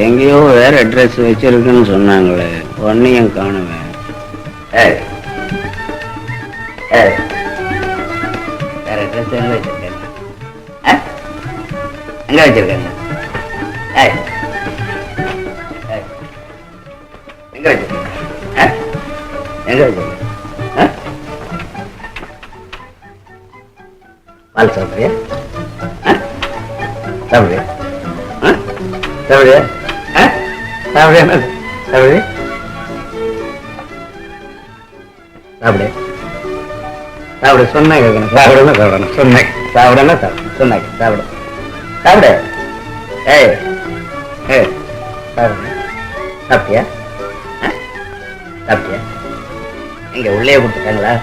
எங்கேயோ வேற அட்ரஸ் வச்சிருக்குன்னு சொன்னாங்களே, ஒன்னையும் காணுவேன். வேற அட்ரஸ் எங்க வச்சிருக்கேன்? எங்க வச்சிருக்கேங்க? எங்க வச்சிருக்கேன்? எங்க வச்சிருக்கேன்? பால் சாப்பிடுறியா? சாப்பிடுறியா? சாப்பிடுறியா? சாப்பிடு சாப்பிடு சாப்பிடு சாப்பிடு சொன்ன கேட்கணும். சாப்பிடணும் சாப்பிடணும் சொன்னேன். சாப்பிடணும் சாப்பிடணும் சொன்னேன். சாப்பிடு சாப்பிடு. ஏய் ஏய் சாப்பிடு. சாப்பிட்டியா? சாப்பிட்டியா? இங்க உள்ளே கொடுத்துட்டாங்களா?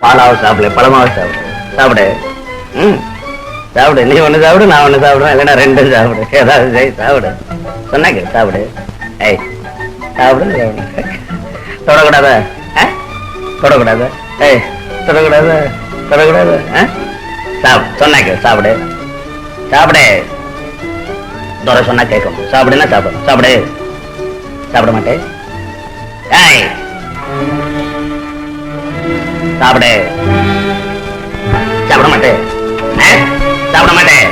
பாலாவும் சாப்பிடல, பழமாவும் சாப்பிடு. சாப்பிடு. சாப்பிடு. நீ ஒண்ணு சாப்பிடு, நான் ஒண்ணு சாப்பிடுவேன். இல்லைன்னா ரெண்டும் சாப்பிடு. ஏதாவது செய் சாப்பிடு. சொன்னாங்க சாப்பிடு. ஏய் சாப்பிடு. தொடக்கூடாத, தொடக்கூடாத. ஏய் தொடக்கூடாத, தொடக்கூடாத. சாப்பிடு. சொன்னாங்க சாப்பிடு. சாப்பிடு. தோற சொன்னா கேட்கணும். சாப்பிடுன்னா சாப்பிடு. சாப்பிடு. சாப்பிட மாட்டேன். ஏய் சாப்பிடு. சாப்பிட மாட்டேன். சாப்பிட மாட்டேன்.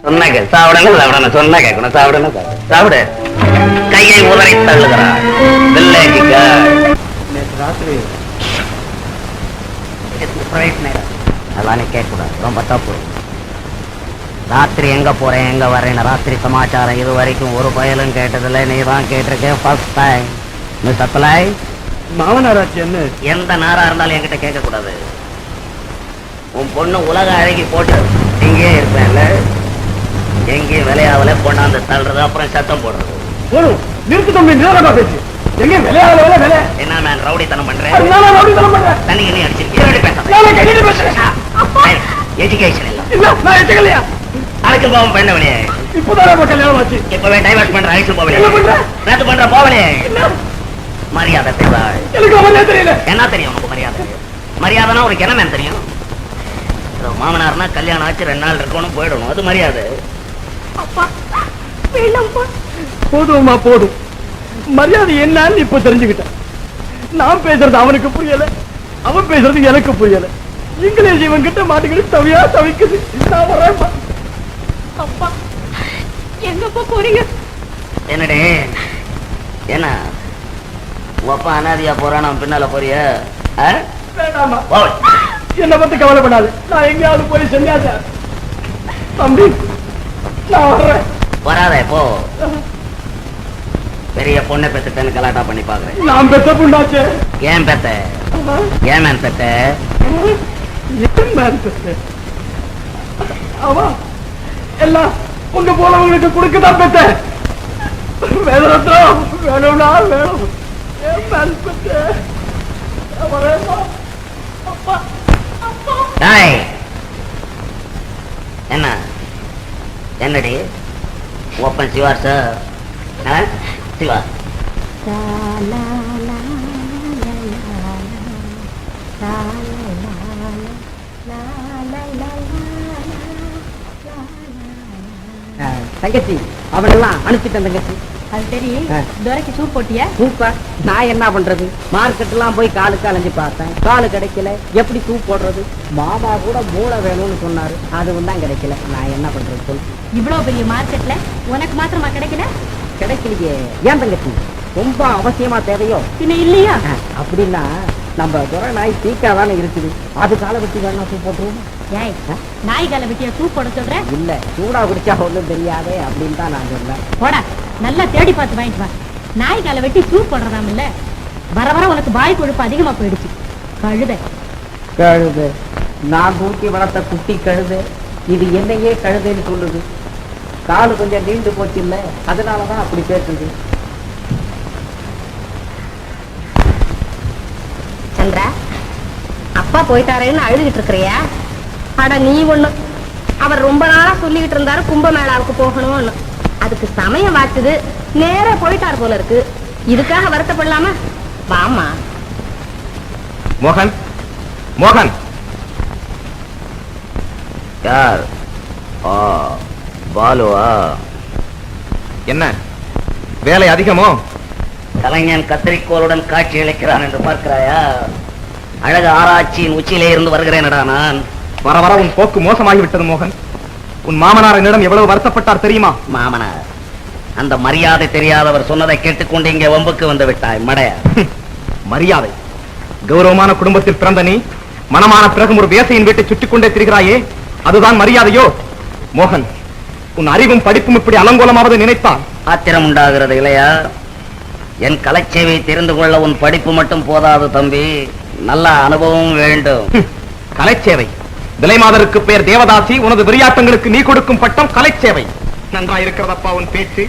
சொன்ன சாப்பிடணும் சாப்பிடணும் சொன்ன கேட்கணும். சாப்பிடணும் சாப்பிடு. கையை உதறி தள்ளுகிறாள். ராத்திரி அதெல்லாம் கேட்கக்கூடாது, ரொம்ப தப்பு. ராத்திரி எங்க போறேன் எங்க வரேன்னு ராத்திரி சமாச்சாரம் இது வரைக்கும் ஒரு பயலும் கேட்டதில்லை. நீ தான் கேட்டிருக்கேன் ஃபர்ஸ்ட் டைம். மிஸ் அப்ளாய் மாமனாராட்சி என்ன எந்த நாரா இருந்தாலும் என்கிட்ட கேட்க கூடாது. உன் பொண்ணு உலக அழகி போட்டு இங்கே இருப்பேன்ல, எங்கேயும் விளையாவல பொண்ணாந்து தள்ளுறது, அப்புறம் சத்தம் போடுறது. போதும் நிறுத்து தம்பி, நிதானமா பேசு. எங்க விளையாவல வேலை என்ன மேன் ரவுடித்தனம் பண்றேன்? தண்ணி எண்ணி எஜுகேஷன் இல்ல, நான் எச்சுக்கலையா? அழைச்சு போவோம் பெண்ணவனே. இப்போதான் கல்யாணம் ஆச்சு. இப்பவே டைவர்ஸ் பண்ற அழைச்சு போவனே. நேத்து பண்ற போவனே. மரியாதை தெரியாது. எனக்கு மரியாதை தெரியல. என்ன தெரியும் உனக்கு மரியாதை? மரியாதைனா உனக்கு என்ன தெரியும்? மாமனார்னா கல்யாணம் ஆச்சு 2 நாள் இருக்கணும் போயிடணும், அது மரியாதை. போதும்மா போதும். மரியாதை என்னன்னு இப்ப தெரிஞ்சுக்கிட்டேன். நான் பேசுறது அவனுக்கு புரியல, அவன் பேசுறது எனக்கு புரியல. இங்கிலீஷ் இவன் கிட்ட மாட்டிக்கிட்டு தவியா தவிக்குது. நான் வரேன்ப்பா. அப்பா எங்கப்பா போறீங்க? என்னடே என்ன அப்பா அனாதியா போறான், அவன் பின்னால போறிய? வேண்டாமா, என்னை பத்தி கவலைப்படாது. நான் எங்கேயாவது போய் செஞ்சாத தம்பி, நான் வர்றேன். வராதே போ. பெரிய பொண்ணை பெத்துட்டேன்னு கலாட்டா பண்ணி பாக்குறேன். நான் பெத்த பொண்ணாச்சு. ஏன் பெத்த? ஏன் மேன் பெத்த? ஆமா, எல்லாம் உங்க போலவங்களுக்கு கொடுக்கதான் பெத்த. வேதரத்னம் வேணும்னா வேணும். என்ன என்னடி ஓப்பன் சிவார் சார்? சிவா தங்கச்சி அவனெல்லாம் அனுப்பிட்டேன் தங்கச்சி. அது சரி, துரைக்கு சூப் போட்டியா? சூப்பர். நான் என்ன பண்றது, மார்க்கெட் எல்லாம் போய் காலுக்கு அலைஞ்சு பார்த்தேன், காலு கிடைக்கல. எப்படி சூப் போடுறது? மாமா கூட மூளை வேணும்னு சொன்னாரு, அதுவும் தான் கிடைக்கல. நான் என்ன பண்றது சொல்லு. இவ்வளவு பெரிய மார்க்கெட்ல உனக்கு மாத்திரமா கிடைக்கல? கிடைக்கலையே. ஏன் தங்கச்சி, ரொம்ப அவசியமா தேவையோ? பின்ன இல்லையா? அப்படின்னா நம்ம துறை நாய் தீக்கா தானே இருக்குது, அது காலை வெட்டி வேணா சூப் போட்டுருவோம். ஏய், நாய் காலை வெட்டியா சூப் போட சொல்றேன்? இல்ல, சூடா குடிச்சா ஒண்ணும் தெரியாதே அப்படின்னு தான் நான் சொல்றேன். போடா, நல்லா தேடி பார்த்து வாங்கிட்டு வா. நாய் காலை வெட்டி சூப் போடுறதாம் இல்ல, வர வர உனக்கு வாய் கொழுப்பு அதிகமா போயிடுச்சு. கழுத கழுது, நான் தூக்கி வளர்த்த குட்டி கழுது, இது என்னையே கழுதுன்னு சொல்லுது. காலு கொஞ்சம் நீண்டு போச்சு இல்ல, அதனாலதான் அப்படி பேசுது. சந்திரா, அப்பா போயிட்டாரேன்னு அழுதுகிட்டு இருக்கிறியா? அட நீ ஒண்ணு, அவர் ரொம்ப நாளா சொல்லிக்கிட்டு இருந்தாரு கும்பமேளாவுக்கு போகணும்னு. அதுக்கு சமயம் வாச்சுது, நேரா போயிட்டார் போல இருக்கு. இதுக்காக வருத்தப்படலாமா? வாமா. மோகன், மோகன். யார்? பாலுவா? என்ன வேலை அதிகமோ? கலைஞன் கத்திரிக்கோளுடன் காட்சி அளிக்கிறான் என்று பார்க்கிறாயா? அழகு ஆராய்ச்சியின் உச்சியிலே இருந்து வருகிறேனடா நான். வர வர உன் போக்கு மோசமாகிவிட்டது மோகன். உன் மாமனார் என்னிடம் எவ்வளவு வருத்தப்பட்டார் தெரியுமா? மாமனார், அந்த மரியாதை தெரியாதவர் சொன்னதை கேட்டுக்கொண்டு இங்கே வம்புக்கு வந்து விட்டாய் மடையா. மரியாதை? கௌரவமான குடும்பத்தில் பிறந்த நீ மனமான பிறகும் ஒரு வேசையின் வீட்டை சுற்றிக் கொண்டே திரிகிறாயே, அதுதான் மரியாதையோ? மோகன், உன் அறிவும் படிப்பும் இப்படி அலங்கோலமாவது நினைத்தால் ஆத்திரம் உண்டாகிறது இல்லையா? என் கலைச்சேவை தெரிந்து கொள்ள உன் படிப்பு மட்டும் போதாது தம்பி, நல்ல அனுபவம் வேண்டும். கலைச்சேவை? விலைமாதருக்கு பெயர் தேவதாசி, உனது விளையாட்டங்களுக்கு நீ கொடுக்கும் பட்டம் கலைச்சேவை. நன்றா இருக்கிறதப்பா உன் பேச்சு.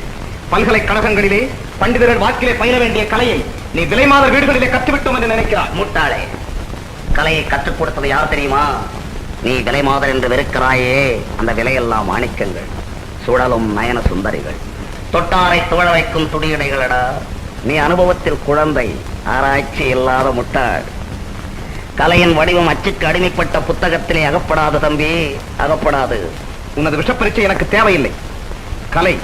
பல்கலைக்கழகங்களிலே பண்டிதர்கள் வாக்கிலே பயில வேண்டிய கலையை நீ விலைமாதர் வீடுகளிலே கற்றுவிட்டோம் என்று நினைக்கிறார். முட்டாளே, கலையை கற்றுக் கொடுத்தது யார் தெரியுமா? நீ விலைமாதர் என்று வெறுக்கிறாயே, அந்த விலையெல்லாம் மாணிக்கங்கள், சுழலும் நயன சுந்தரிகள், தொட்டாரை தோழ வைக்கும் துடியடைகளடா. நீ அனுபவத்தில் குழந்தை, ஆராய்ச்சி இல்லாத முட்டாள். கலையின் வடிவம் அச்சுக்கு அடிமைப்பட்ட புத்தகத்திலே அகப்படாது தம்பி, அகப்படாது. உனது விஷப்பரீட்சை எனக்கு தேவையில்லை. கலை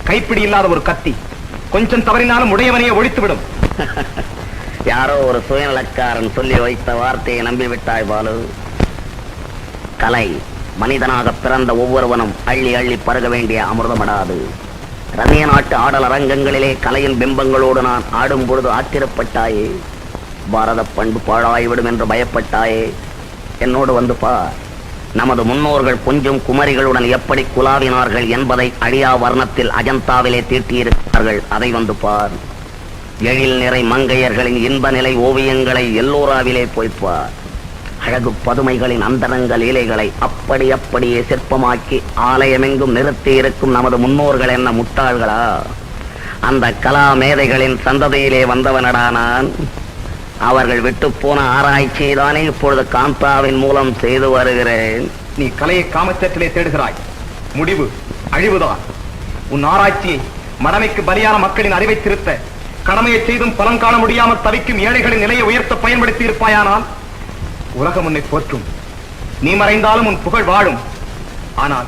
கைப்பிடி இல்லாத ஒரு கத்தி, கொஞ்சம் தவறினாலும் உடையவனையே ஒழித்துவிடும். யாரோ ஒரு சுயநலக்காரன் சொல்லி வைத்த வார்த்தையை நம்பிவிட்டாய் பாலு. கலை மனிதனாக பிறந்த ஒவ்வொருவனும் அள்ளி அள்ளி பருக வேண்டிய அமிர்தமடாது. ரம்மிய நாட்டு ஆடல் அரங்கங்களிலே கலையின் பிம்பங்களோடு நான் ஆடும் பொழுது ஆத்திரப்பட்டாயே, பாரத பண்பு பாழாய்விடும் என்று பயப்பட்டாயே. என்னோடு வந்து பார், நமது முன்னோர்கள் கொஞ்சம் குமரிகளுடன் எப்படி குலாவினார்கள் என்பதை அழியா வர்ணத்தில் அஜந்தாவிலே தீட்டியிருக்கிறார்கள். அதை வந்து பார். எழில் நிறை மங்கையர்களின் இன்ப நிலை ஓவியங்களை எல்லோராவிலே போய்ப்பார். அழகு பதுமைகளின் அந்தரங்க லீலைகளை அப்படி அப்படியே சிற்பமாக்கி ஆலயமெங்கும் நிறுத்தி இருக்கும் நமது முன்னோர்கள் என்ன முட்டாள்களா? அந்த கலா மேதைகளின் சந்ததியிலே வந்தவனடா நான். அவர்கள் விட்டு போன ஆராய்ச்சியை தானே இப்பொழுது காந்தாவின் மூலம் செய்து வருகிறேன். நீ கலையை காமச்சத்திலே தேடுகிறாய், முடிவு அழிவுதான். உன் ஆராய்ச்சியை மடமைக்கு பலியான மக்களின் அறிவை திருத்த, கடமையை செய்தும் பலன் காண முடியாமல் தவிக்கும் ஏழைகளின் நிலையை உயர்த்த பயன்படுத்தி இருப்பாயானால் உலகம் உன்னை போற்றும். நீ மறைந்தாலும் உன் புகழ் வாழும். ஆனால்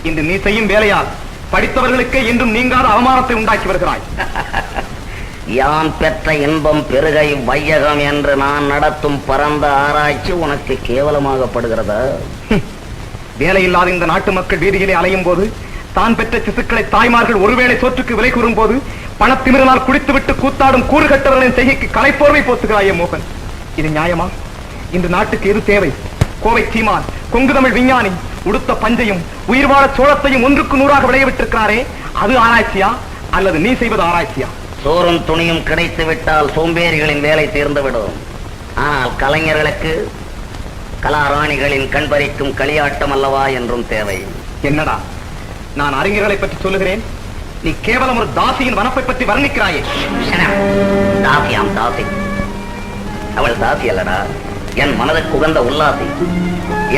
இன்று நீ செய்யும் வேலையால் படித்தவர்களுக்கே என்றும் நீங்காத அவமானத்தை உண்டாக்கி வருகிறாய். யான் பெற்ற இன்பம் பெருகை வையகம் என்று நான் நடத்தும் பரந்த ஆராய்ச்சி உனக்கு கேவலமாகப்படுகிறதா? வேலையில்லாத இந்த நாட்டு மக்கள் வீதியிலே அலையும் போது, தான் பெற்ற சிசுக்களை தாய்மார்கள் ஒருவேளை சோற்றுக்கு விலை கூறும் போது, பணத்திமிரனால் குடித்துவிட்டு கூத்தாடும் கூறுகட்டவர்களின் செய்கைக்கு கலைப்போர்வை போத்துகிறாயே மோகன், இது நியாயமா? இன்று நாட்டுக்கு எது தேவை? கோவை சீமான், கொங்கு தமிழ் விஞ்ஞானி உடுத்த பஞ்சையும் உயிர்வாழ சோளத்தையும் 1க்கு 100ஆக விளையவிட்டிருக்கிறாரே, அது ஆராய்ச்சியா அல்லது நீ செய்வது ஆராய்ச்சியா? சோறும் துணியும் கிடைத்து விட்டால் சோம்பேறிகளின் வேலை தீர்ந்துவிடும். ஆனால் கலைஞர்களுக்கு கலாராணிகளின் கண்பறிக்கும் களியாட்டம் அல்லவா என்றும் தேவை. என்னடா நான் அறிஞர்களை பற்றி சொல்லுகிறேன், நீ கேவலம் ஒரு தாசியின் வனப்பை பற்றி வர்ணிக்கிறாயே. தாசியாம் தாசி, அவள் தாசி அல்லடா, என் மனதுக்கு உகந்த உல்லாசி.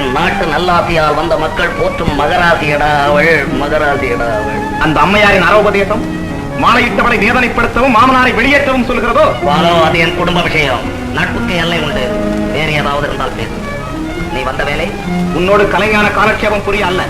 என் நாட்டு நல்லாசியால் வந்த மக்கள் போற்றும் மகராசியடா அவள், மகராசியடா அவள். அந்த அம்மையாரின் அரோபதேசம் மாலையிட்டவளை வேதனைப்படுத்தவும் மாமனாரை வெளியேற்றவும் சொல்கிறதோ? பாலோ, அது என் குடும்ப விஷயம். நட்புக்கு எல்லை உண்டு. வேறு ஏதாவது இருந்தால் பேசு. நீ வந்த வேலை உன்னோடு கலைஞான காலட்சேபம் புரிய அல்ல.